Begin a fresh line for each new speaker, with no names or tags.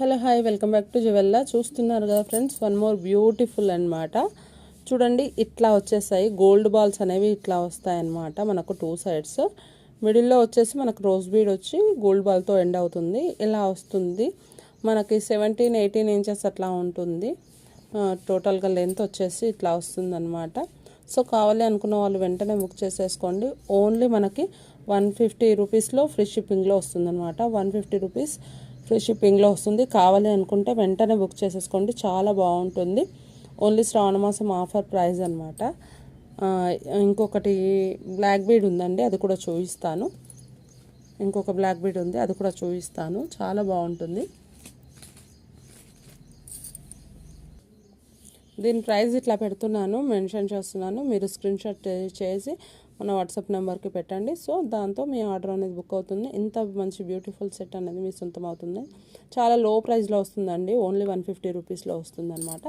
Hello hi welcome back to Juvella. చూస్తున్నారు కదా friends, one more beautiful అన్నమాట. చూడండి, ఇట్లా వచ్చేసాయి గోల్డ్ బాల్స్ అనేవి ఇట్లా వస్తాయి అన్నమాట. మనకు టూ సైడ్స్ మిడిల్లో వచ్చేసి మనకు రోజ్ బీడ్ వచ్చి గోల్డ్ బాల్తో ఎండ్ అవుతుంది. ఇలా వస్తుంది మనకి 17-18 ఇంచెస్ అట్లా ఉంటుంది. టోటల్గా లెంత్ వచ్చేసి ఇట్లా వస్తుంది అనమాట. సో కావాలి అనుకున్న వాళ్ళు వెంటనే బుక్ చేసేసుకోండి. ఓన్లీ మనకి 150 రూపీస్లో ఫ్రీ షిప్పింగ్లో వస్తుంది అనమాట. 150 రూపీస్ ఫ్రీ షిప్పింగ్లో వస్తుంది. కావాలి అనుకుంటే వెంటనే బుక్ చేసేసుకోండి, చాలా బాగుంటుంది. ఓన్లీ శ్రావణ మాసం ఆఫర్ ప్రైస్ అనమాట. ఇంకొకటి బ్లాక్ బీడ్ ఉందండి, అది కూడా చూపిస్తాను. ఇంకొక బ్లాక్ బీడ్ ఉంది, అది కూడా చూపిస్తాను. చాలా బాగుంటుంది. దీని ప్రైస్ ఇట్లా పెడుతున్నాను, మెన్షన్ చేస్తున్నాను. మీరు స్క్రీన్ షాట్ చేసి మన వాట్సాప్ నెంబర్కి పెట్టండి. సో దాంతో మీ ఆర్డర్ అనేది బుక్ అవుతుంది. ఇంత మంచి బ్యూటిఫుల్ సెట్ అనేది మీ సొంతం అవుతుంది. చాలా లో ప్రైస్లో వస్తుందండి, ఓన్లీ 150 రూపీస్లో వస్తుంది అనమాట.